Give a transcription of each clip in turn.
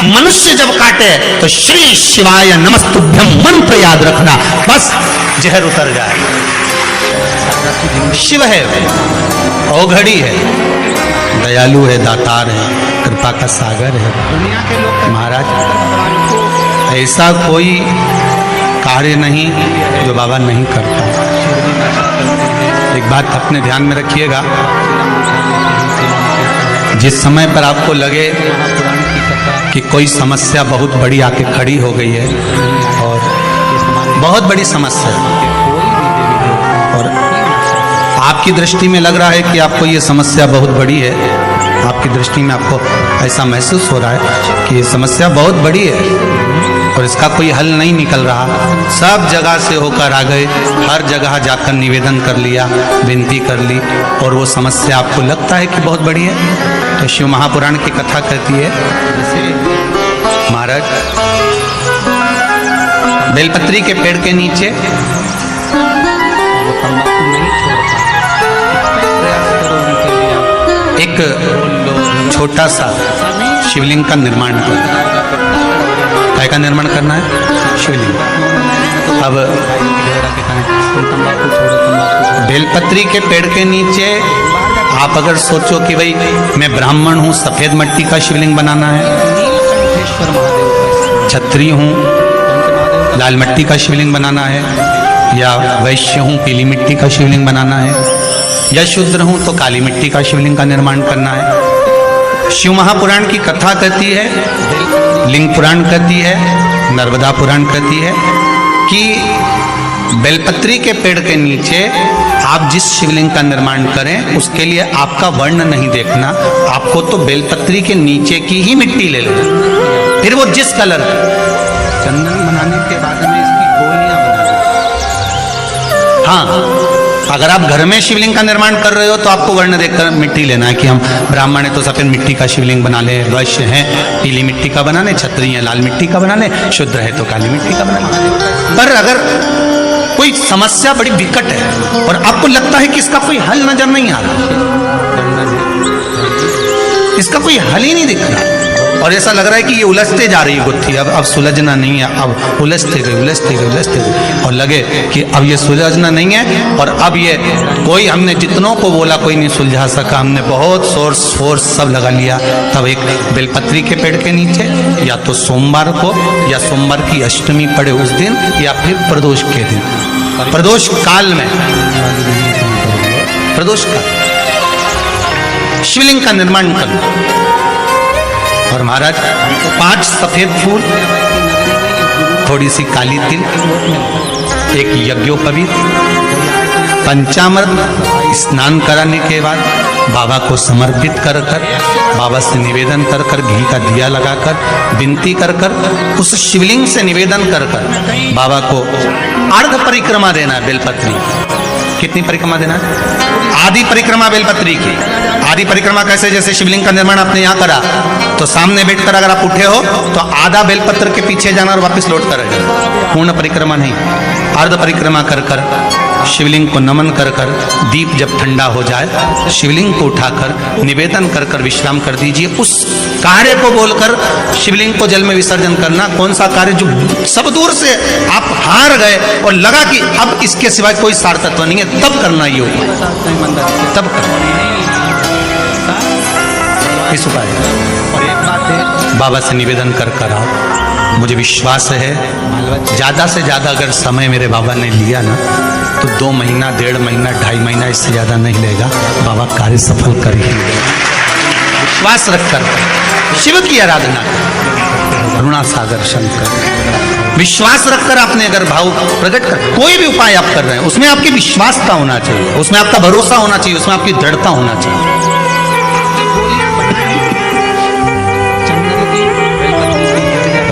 मनुष्य जब काटे तो श्री शिवाय नमस्तुभ्यम मंत्र याद रखना, बस जहर उतर जाए। शिव है, औघड़ी है, दयालु है, दातार है, कृपा का सागर है। महाराज ऐसा कोई कार्य नहीं जो बाबा नहीं करता। एक बात अपने ध्यान में रखिएगा, जिस समय पर आपको लगे कि कोई समस्या बहुत बड़ी आके खड़ी हो गई है और बहुत बड़ी समस्या और आपकी दृष्टि में लग रहा है कि आपको ये समस्या बहुत बड़ी है, आपकी दृष्टि में आपको ऐसा महसूस हो रहा है कि ये समस्या बहुत बड़ी है और इसका कोई हल नहीं निकल रहा, सब जगह से होकर आ गए, हर जगह जाकर निवेदन कर लिया, विनती कर ली और वो समस्या आपको लगता है कि बहुत बड़ी है, तो शिव महापुराण की कथा कहती है, महाराज बेलपत्री के पेड़ के नीचे एक छोटा सा शिवलिंग का निर्माण किया। काय का निर्माण करना है? शिवलिंग। अब बेलपत्री के पेड़ के नीचे आप अगर सोचो कि भाई मैं ब्राह्मण हूँ, सफेद मिट्टी का शिवलिंग बनाना है, क्षत्रिय हूँ, लाल मिट्टी का शिवलिंग बनाना है, या वैश्य हूँ, पीली मिट्टी का शिवलिंग बनाना है, या शूद्र हूँ तो काली मिट्टी का शिवलिंग का निर्माण करना है। शिव महापुराण की कथा कहती है, लिंग पुराण कहती है, नर्मदा पुराण कहती है कि बेलपत्री के पेड़ के नीचे आप जिस शिवलिंग का निर्माण करें उसके लिए आपका वर्ण नहीं देखना, आपको तो बेलपत्री के नीचे की ही मिट्टी ले लेना, फिर वो जिस कलर चंदन बनाने के बाद में इसकी गोलियां बनाना। हाँ, अगर आप घर में शिवलिंग का निर्माण कर रहे हो तो आपको वर्ण देखकर मिट्टी लेना है कि हम ब्राह्मण है तो सफेद मिट्टी का शिवलिंग बना ले, वैश्य है पीली मिट्टी का बना ले, क्षत्रिय है लाल मिट्टी का बना ले, शूद्र है तो काली मिट्टी का बना ले। पर अगर कोई समस्या बड़ी विकट है और आपको लगता है कि इसका कोई हल नजर नहीं आ रहा, इसका कोई हल ही नहीं दिख रहा और ऐसा लग रहा है कि ये उलझते जा रही है गुत्थी, अब सुलझना नहीं है, अब उलझते गए और लगे कि अब ये सुलझना नहीं है और अब ये कोई, हमने जितनों को बोला कोई नहीं सुलझा सका, हमने बहुत फोर्स सब लगा लिया। तब एक बेलपत्री के पेड़ के नीचे या तो सोमवार को या सोमवार की अष्टमी पड़े उस दिन या फिर प्रदोष के दिन, प्रदोष काल में, प्रदोष काल शिवलिंग का निर्माण कर और महाराज 5 सफेद फूल, थोड़ी सी काली तिल, एक यज्ञोपवीत, पंचामृत स्नान कराने के बाद बाबा को समर्पित कर बाबा से निवेदन कर घी का दिया लगाकर विनती कर उस शिवलिंग से निवेदन कर बाबा को अर्ध परिक्रमा देना है। बेलपत्री कितनी परिक्रमा देना है? आदि परिक्रमा बेलपत्री की। आदि परिक्रमा कैसे? जैसे शिवलिंग का निर्माण आपने यहाँ करा तो सामने बैठकर अगर आप उठे हो तो आधा बेलपत्र के पीछे जाना और वापस लौट कर जाना, पूर्ण परिक्रमा नहीं, अर्ध परिक्रमा कर शिवलिंग को नमन कर दीप जब ठंडा हो जाए शिवलिंग को उठाकर निवेदन कर विश्राम कर दीजिए। उस कार्य को बोलकर शिवलिंग को जल में विसर्जन करना। कौन सा कार्य? जो सब दूर से आप हार गए और लगा कि अब इसके सिवाय कोई सार तत्व नहीं है, तब करना ये होगा, तब इस उपाय। और एक बात है, बाबा से निवेदन कर आओ। मुझे विश्वास है ज़्यादा से ज़्यादा अगर समय मेरे बाबा ने लिया ना तो 2 महीना, 1.5 महीना, 2.5 महीना, इससे ज़्यादा नहीं लेगा। बाबा कार्य सफल कर ही विश्वास रखकर शिव की आराधना कर, करुणा सागर शंकर, विश्वास रखकर आपने अगर भाव प्रकट कर कोई भी उपाय आप कर रहे हैं उसमें आपकी विश्वासता होना चाहिए, उसमें आपका भरोसा होना चाहिए, उसमें आपकी दृढ़ता होना चाहिए।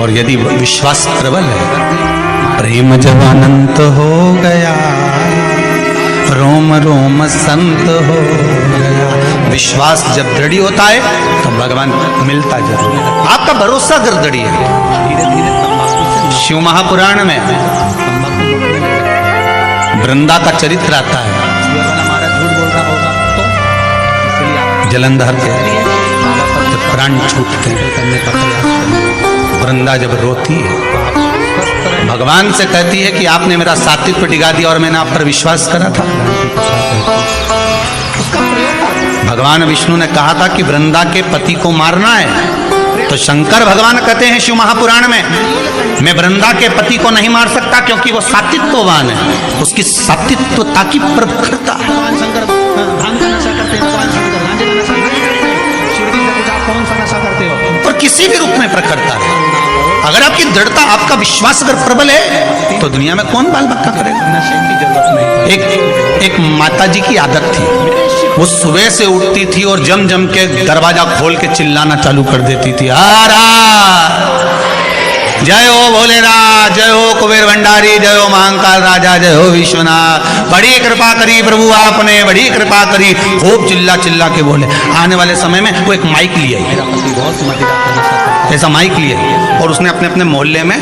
और यदि विश्वास प्रबल है, प्रेम जब अनंत हो गया, रोम रोम संत हो गया। विश्वास जब दृढ़ होता है तो भगवान मिलता जरूर। आपका भरोसा अगर दृढ़ है। शिव महापुराण में वृंदा का चरित्र आता है। जलंधर के प्राण छूटते हैं, वृंदा जब रोती है, भगवान से कहती है कि आपने मेरा सात्वित्व डिगा दिया और मैंने आप पर विश्वास करा था। भगवान विष्णु ने कहा था कि वृंदा के पति को मारना है, तो शंकर भगवान कहते हैं शिव महापुराण में, मैं वृंदा के पति को नहीं मार सकता क्योंकि वो सात्वित्ववान है, उसकी सात्वित्वता की प्रखरता है। और किसी भी रूप में प्रखरता है। अगर आपकी दृढ़ता, आपका विश्वास अगर प्रबल है तो दुनिया में कौन बाल बक्का करेगा। एक माता जी की आदत थी, वो सुबह से उठती थी और जम जम के दरवाजा खोल के चिल्लाना चालू कर देती थी, जय हो भोलेनाथ, जय हो कुबेर भंडारी, जय हो महाकाल राजा, जय हो विश्वनाथ, बड़ी कृपा करी प्रभु आपने, बड़ी कृपा करी। खूब चिल्ला चिल्ला के बोले। आने वाले समय में वो एक माइक लिए, ऐसा माइक लिए, और उसने अपने अपने मोहल्ले में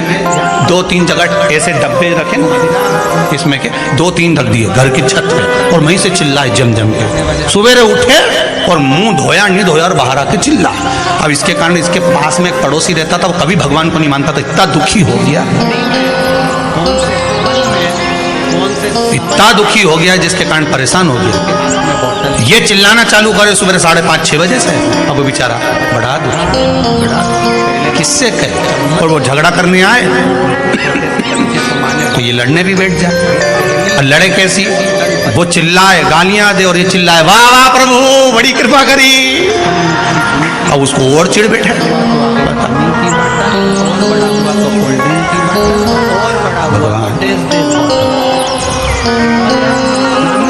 2-3 जगह ऐसे डब्बे रखे ना, इसमें के 2-3 रख दिए घर की छत पे, और वहीं से चिल्लाए जम जम के। सवेरे उठे और मुंह धोया नहीं धोया और बाहर आके चिल्ला। अब इसके कारण इसके पास में एक पड़ोसी रहता था, वो कभी भगवान को नहीं मानता था, इतना दुखी हो गया, इतना दुखी हो गया जिसके कारण परेशान हो गया। ये चिल्लाना चालू करे सुबह 5:30-6 बजे से। अब वो बेचारा बड़ा दुखी, किससे कहे, और वो झगड़ा करने आए तो ये लड़ने भी बैठ जाए। और लड़े कैसी, वो चिल्लाए गालियां दे और ये चिल्लाए वाह वाह प्रभु बड़ी कृपा करी। अब उसको और चिढ़ बैठे।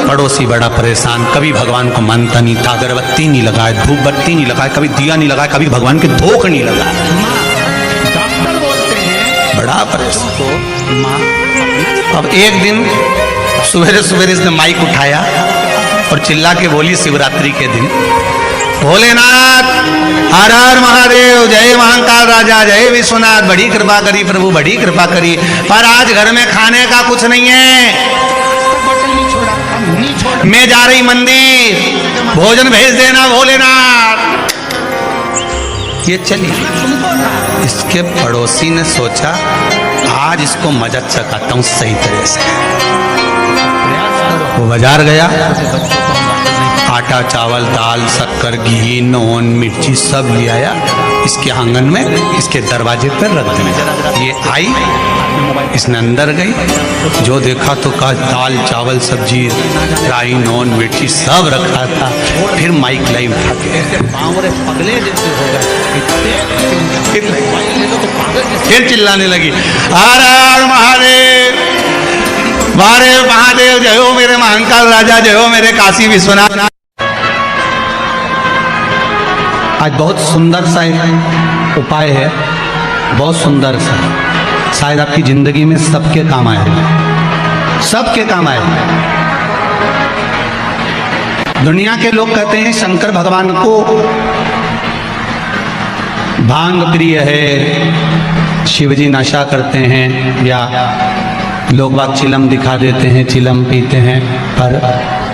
पड़ोसी बड़ा परेशान, कभी भगवान को मानता नहीं था, अगरबत्ती नहीं लगाए, धूप बत्ती नहीं लगाए, कभी दिया नहीं लगाया, कभी भगवान के धोख नहीं लगाया, बड़ा परेशान। अब एक दिन सवेरे सवेरे इसने माइक उठाया और चिल्ला के बोली शिवरात्रि के दिन, भोलेनाथ हर हर महादेव, जय महाकाल राजा, जय विश्वनाथ, बड़ी कृपा करी प्रभु, बड़ी कृपा करी, पर आज घर में खाने का कुछ नहीं है, मैं जा रही मंदिर, भोजन भेज देना भोलेनाथ। ये चली। इसके पड़ोसी ने सोचा आज इसको मजा चखाता हूं सही तरह से। वो बाजार गया, आटा चावल दाल शक्कर घी नून मिर्ची सब ले आया, इसके आंगन में इसके दरवाजे पर रख दिया। ये आई, इसने अंदर गई, जो देखा तो कहा दाल चावल सब्जी राई नून मिर्ची सब रखा था। फिर माइक लाई उठा के फिर चिल्लाने लगी, हर हर महादेव, वारे महादेव, जय हो मेरे महाकाल राजा, जय हो मेरे काशी विश्वनाथ। आज बहुत सुंदर सा एक उपाय है, बहुत सुंदर सा, शायद आपकी जिंदगी में सबके काम आए, सबके काम आए। दुनिया के लोग कहते हैं शंकर भगवान को भांग प्रिय है, शिवजी नशा करते हैं, या लोग बाग चिलम दिखा देते हैं, चिलम पीते हैं, पर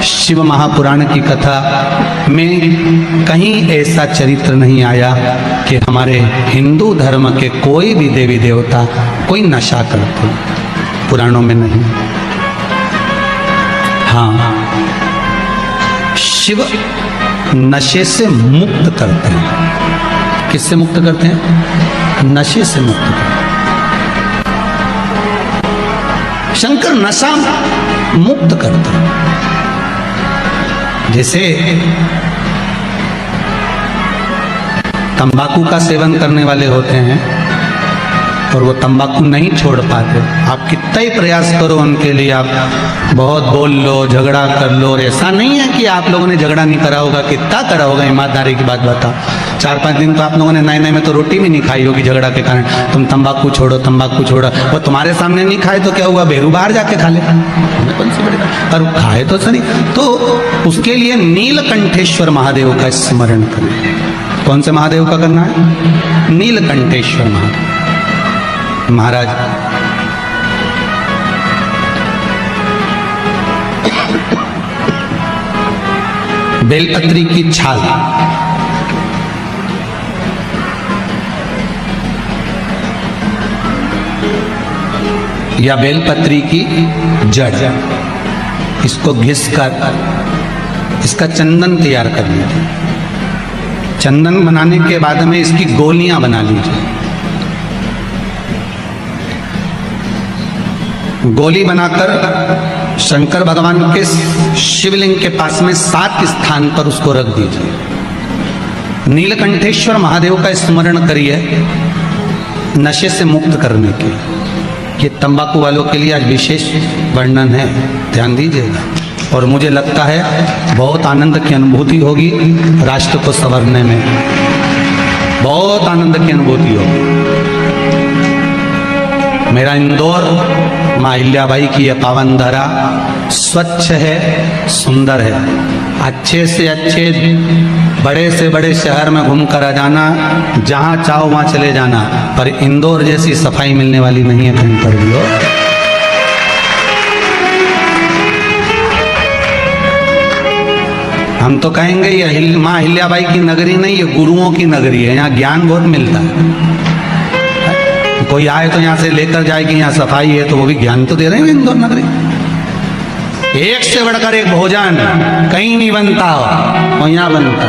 शिव महापुराण की कथा में कहीं ऐसा चरित्र नहीं आया कि हमारे हिंदू धर्म के कोई भी देवी देवता कोई नशा करते, पुराणों में नहीं। हाँ, शिव नशे से मुक्त करते हैं। किससे मुक्त करते हैं? नशे से मुक्त करते हैं। शंकर नशा मुक्त करते हैं। जैसे तंबाकू का सेवन करने वाले होते हैं और वो तंबाकू नहीं छोड़ पाते, आप कितना ही प्रयास करो उनके लिए, आप बहुत बोल लो, झगड़ा कर लो, और ऐसा नहीं है कि आप लोगों ने झगड़ा नहीं करा होगा, कितना करा होगा, ईमानदारी की बात बताओ। 4-5 दिन तो आप लोगों ने नए नए में तो रोटी भी नहीं खाई होगी झगड़ा के कारण, तुम तंबाकू छोड़ो तंबाकू छोड़ो, वो तुम्हारे सामने नहीं खाए तो क्या हुआ, बेरू बाहर जाके खा ले, कौन सी बड़ी बात, और खाए तो सही। तो उसके लिए नीलकंठेश्वर महादेव का स्मरण करें। कौन से महादेव का करना है? नीलकंठेश्वर महादेव महाराज। बेलपत्री की छाल, या बेलपत्री की जड़, इसको घिस कर इसका चंदन तैयार कर लीजिए। चंदन बनाने के बाद में इसकी गोलियां बना लीजिए। गोली बनाकर शंकर भगवान के शिवलिंग के पास में 7 स्थान पर उसको रख दीजिए। नीलकंठेश्वर महादेव का स्मरण करिए नशे से मुक्त करने के। ये तंबाकू वालों के लिए आज विशेष वर्णन है, ध्यान दीजिएगा। और मुझे लगता है बहुत आनंद की अनुभूति होगी, राष्ट्र को संवरने में बहुत आनंद की अनुभूति होगी। मेरा इंदौर माँ अहिल्याबाई की यह पावन धरा स्वच्छ है, सुंदर है। अच्छे से अच्छे बड़े से बड़े शहर में घूमकर आ जाना, जहाँ चाहो वहाँ चले जाना, पर इंदौर जैसी सफाई मिलने वाली नहीं है कहीं पर भी हो। हम तो कहेंगे ये माँ अहिल्याबाई की नगरी नहीं, ये गुरुओं की नगरी है। यहाँ ज्ञान बहुत मिलता है। कोई आए तो यहाँ से लेकर जाए कि यहाँ सफाई है, तो वो भी ज्ञान तो दे रहे हैं इंदौर नगरी। एक से बढ़कर एक भोजन कहीं नहीं बनता हो, और यहाँ बनता।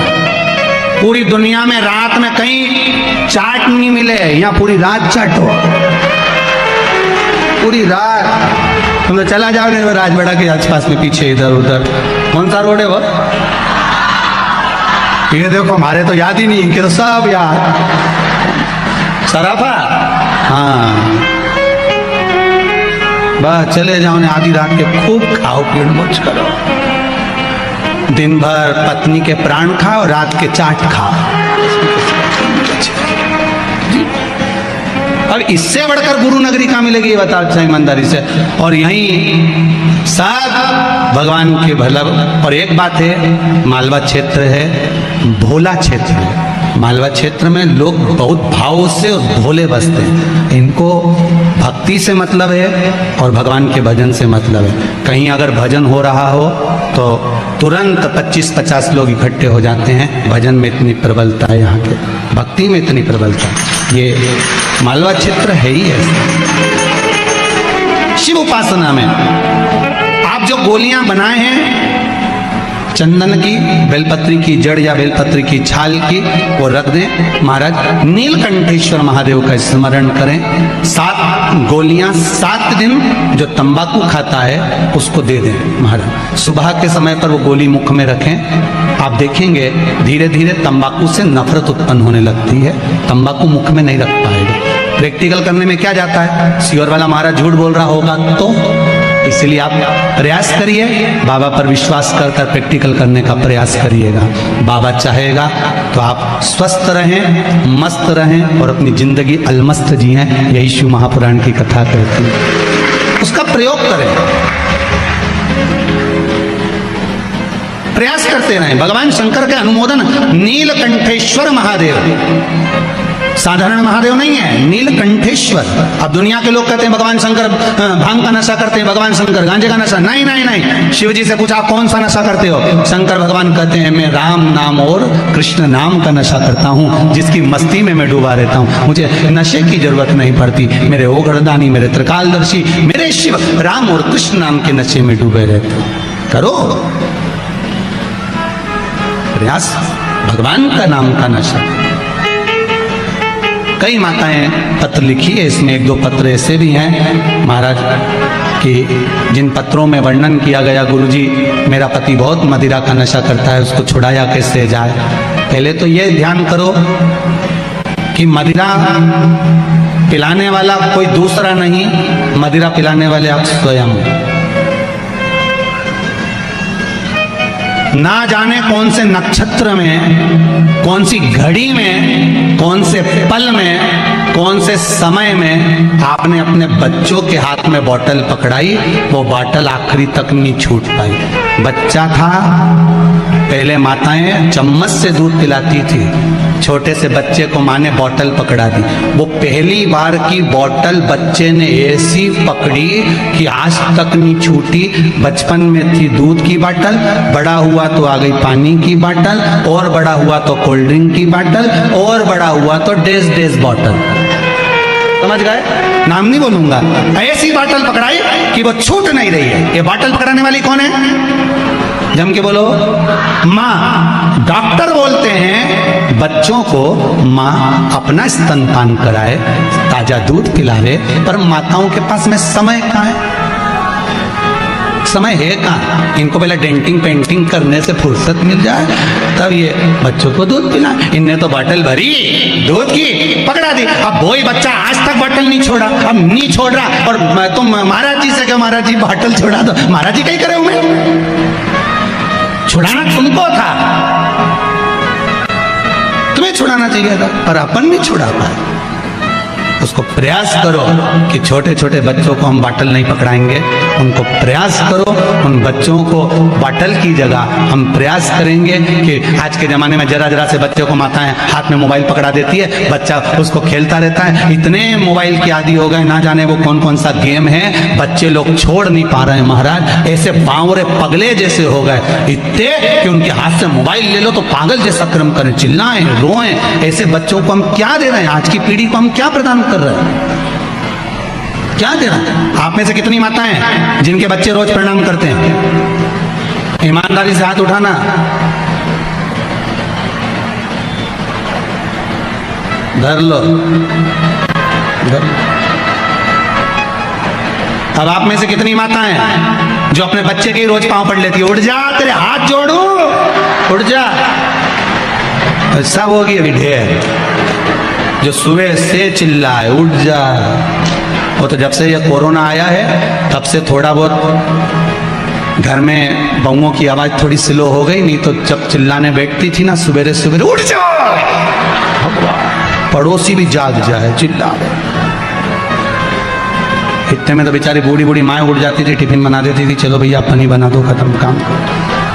पूरी दुनिया में रात में कहीं चाट नहीं मिले, यहाँ पूरी रात चाटो, पूरी रात। तुम तो चला जाओगे राजवाड़ा के आसपास में, पीछे इधर उधर। कौन सा रोड है वो? ये देखो, हमारे तो याद ही नहीं, इनके तो सब याद। सराफा, हाँ, बस चले जाओ ने आधी रात के खूब खाओ, पेट मोच करो, दिन भर पत्नी के प्राण खाओ, रात के चाट खाओ। अब इससे बढ़कर गुरु नगरी कहाँ मिलेगी, ये बताओ अच्छा ईमानदारी से। और यहीं सब भगवान के भला। और एक बात है, मालवा क्षेत्र है, भोला क्षेत्र है। मालवा क्षेत्र में लोग बहुत भाव से और भोले बसते हैं। इनको भक्ति से मतलब है और भगवान के भजन से मतलब है। कहीं अगर भजन हो रहा हो तो तुरंत 25-50 लोग इकट्ठे हो जाते हैं। भजन में इतनी प्रबलता है यहाँ के, भक्ति में इतनी प्रबलता है। ये मालवा क्षेत्र है ही ऐसा। शिव उपासना में आप जो गोलियां बनाए हैं चंदन की, बेलपत्री की जड़ या बेलपत्री की छाल की, वो रख दें। महाराज नीलकंठेश्वर महादेव का स्मरण करें। 7 गोलियां 7 दिन जो तंबाकू खाता है उसको दे दें महाराज। सुबह के समय पर वो गोली मुख में रखें। आप देखेंगे धीरे धीरे तंबाकू से नफरत उत्पन्न होने लगती है, तंबाकू मुख में नहीं रख पाएगा। प्रैक्टिकल करने में क्या जाता है, सियोर वाला महाराज झूठ बोल रहा होगा, तो इसलिए आप प्रयास करिए, बाबा पर विश्वास कर कर प्रैक्टिकल करने का प्रयास करिएगा। बाबा चाहेगा तो आप स्वस्थ रहें, मस्त रहें और अपनी जिंदगी अलमस्त जिएं। यही शिव महापुराण की कथा कहती है। उसका प्रयोग करें, प्रयास करते रहें। भगवान शंकर के अनुमोदन नीलकंठेश्वर महादेव, साधारण महादेव नहीं है, नीलकंठेश्वर। अब दुनिया के लोग कहते हैं भगवान शंकर भांग का नशा करते हैं, भगवान शंकर गांजे का नशा। नहीं नहीं नहीं, शिव जी से पूछा कौन सा नशा करते हो? शंकर भगवान कहते हैं मैं राम नाम और कृष्ण नाम का नशा करता हूँ, जिसकी मस्ती में मैं डूबा रहता हूँ। मुझे नशे की जरूरत नहीं पड़ती। मेरे ओगरदानी, मेरे त्रिकालदर्शी, मेरे शिव राम और कृष्ण नाम के नशे में डूबे रहते हो। करो प्रयास, भगवान का नाम का नशा। कई माताएं पत्र लिखी है, इसमें 1-2 पत्र ऐसे भी हैं महाराज कि जिन पत्रों में वर्णन किया गया, गुरुजी मेरा पति बहुत मदिरा का नशा करता है, उसको छुड़ाया कैसे जाए। पहले तो ये ध्यान करो कि मदिरा पिलाने वाला कोई दूसरा नहीं, मदिरा पिलाने वाले आप स्वयं। ना जाने कौन से नक्षत्र में, कौन सी घड़ी में, कौन से पल में, कौन से समय में आपने अपने बच्चों के हाथ में बोतल पकड़ाई, वो बोतल आखिरी तक नहीं छूट पाई। बच्चा था, पहले माताएं चम्मच से दूध पिलाती थी, छोटे से बच्चे को माँ ने बोतल पकड़ा दी। वो पहली बार की बोतल बच्चे ने ऐसी पकड़ी कि आज तक नहीं छूटी। बचपन में थी दूध की बोतल, बड़ा हुआ तो आ गई पानी की बोतल, और बड़ा हुआ तो कोल्ड ड्रिंक की बोतल, और बड़ा हुआ तो डेज बोतल। समझ गए? नाम नहीं बोलूंगा। ऐसी बाटल पकड़ाई कि वो छूट नहीं रही है। ये बाटल पकड़ाने वाली कौन है? जम के बोलो, माँ। डॉक्टर बोलते हैं बच्चों को माँ अपना स्तनपान कराए, ताजा दूध पिलावे, पर माताओं के पास में समय कहाँ है? समय है कहाँ? इनको पहले डेंटिंग पेंटिंग करने से फुर्सत मिल जाए तब ये बच्चों को दूध पिला। इनने तो बाटल भरी दूध की, पकड़ा दी। अब वही बच्चा आज तक बाटल नहीं छोड़ा, अब नहीं छोड़ रहा। और मैं तो महाराज जी से क्या, महाराज जी बाटल छोड़ा दो। महाराज जी क्या करे हुए? छुड़ाना तुमको था, तुम्हें छुड़ाना चाहिए था, पर अपन नहीं छुड़ा पाए। उसको प्रयास करो कि छोटे छोटे बच्चों को हम बाटल नहीं पकड़ाएंगे। उनको प्रयास करो, उन बच्चों को बाटल की जगह हम प्रयास करेंगे कि आज के ज़माने में जरा जरा से बच्चों को माताएं हाथ में मोबाइल पकड़ा देती है, बच्चा उसको खेलता रहता है। इतने मोबाइल के आदी हो गए, ना जाने वो कौन कौन सा गेम है, बच्चे लोग छोड़ नहीं पा रहे हैं महाराज। ऐसे बावरे पगले जैसे हो गए इतने कि उनके हाथ से मोबाइल ले लो तो पागल जैसा क्रम करें, चिल्लाएं, रोएं। ऐसे बच्चों को हम क्या दे रहे हैं? आज की पीढ़ी को हम क्या प्रदान कर रहे हैं? क्या दे रहे हैं? आप में से कितनी माताएं हैं जिनके बच्चे रोज प्रणाम करते हैं? ईमानदारी से हाथ उठाना। धर लो, धर लो। अब आप में से कितनी माताएं हैं जो अपने बच्चे के ही रोज पांव पड़ लेती है? उठ जा, तेरे हाथ जोड़ू, उठ जा। सब होगी अभी ढेर जो सुबह से चिल्लाए उठ जा। वो तो जब से ये कोरोना आया है तब से थोड़ा बहुत घर में बहुओं की आवाज थोड़ी स्लो हो गई, नहीं तो जब चिल्लाने बैठती थी ना सुबेरे सुबेरे, उठ जा, पड़ोसी भी जाग जाए, चिल्ला। इतने में तो बेचारी बूढ़ी बूढ़ी माँ उठ जाती थी, टिफिन बना देती थी, चलो भैया पनी बना दो, खत्म काम।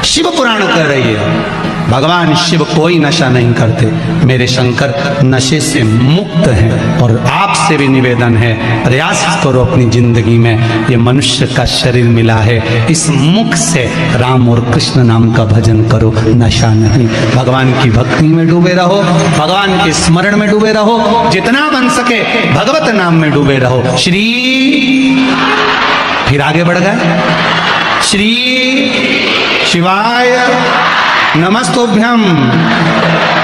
शिव पुराण कर रही है भगवान शिव कोई नशा नहीं करते, मेरे शंकर नशे से मुक्त हैं। और आपसे भी निवेदन है, प्रयास करो अपनी जिंदगी में, ये मनुष्य का शरीर मिला है, इस मुख से राम और कृष्ण नाम का भजन करो, नशा नहीं। भगवान की भक्ति में डूबे रहो, भगवान के स्मरण में डूबे रहो, जितना बन सके भगवत नाम में डूबे रहो। श्री, फिर आगे बढ़ गए, श्री शिवाय नमस्तोभ्यम।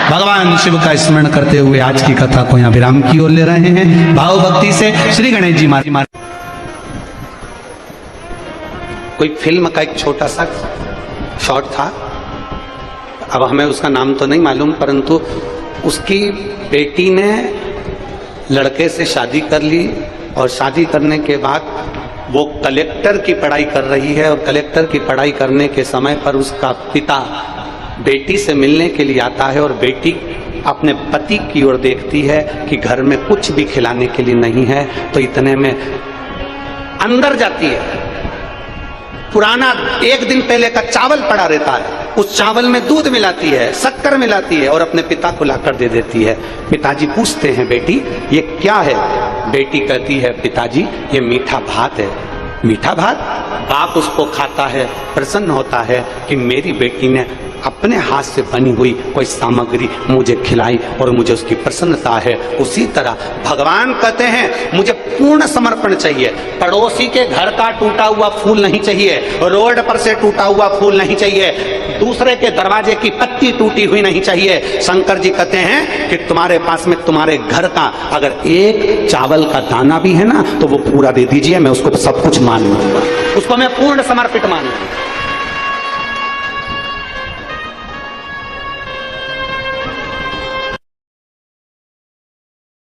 भगवान शिव का स्मरण करते हुए आज की कथा को यहाँ विराम की ओर ले रहे हैं भाव भक्ति से। श्री गणेश जी महाराज। कोई फिल्म का एक छोटा सा शॉट था, अब हमें उसका नाम तो नहीं मालूम, परंतु उसकी बेटी ने लड़के से शादी कर ली और शादी करने के बाद वो कलेक्टर की पढ़ाई कर रही है, और कलेक्टर की पढ़ाई करने के समय पर उसका पिता बेटी से मिलने के लिए आता है, और बेटी अपने पति की ओर देखती है कि घर में कुछ भी खिलाने के लिए नहीं है, तो इतने में अंदर जाती है। पुराना एक दिन पहले का चावल पड़ा रहता है, उस चावल में दूध मिलाती है, शक्कर मिलाती है और अपने पिता को लाकर दे देती है। पिताजी पूछते हैं, बेटी ये क्या है? बेटी कहती है, पिताजी ये मीठा भात है। मीठा भात? बाप उसको खाता है, प्रसन्न होता है कि मेरी बेटी ने अपने हाथ से बनी हुई कोई सामग्री मुझे खिलाई और मुझे उसकी प्रसन्नता है। उसी तरह भगवान कहते हैं मुझे पूर्ण समर्पण चाहिए, पड़ोसी के घर का टूटा हुआ फूल नहीं चाहिए, रोड पर से टूटा हुआ फूल नहीं चाहिए, दूसरे के दरवाजे की पत्ती टूटी हुई नहीं चाहिए। शंकर जी कहते हैं कि तुम्हारे पास में तुम्हारे घर का अगर एक चावल का दाना भी है ना तो वो पूरा दे दीजिए, मैं उसको सब कुछ मान लूंगा, उसको मैं पूर्ण समर्पित मानूंगा।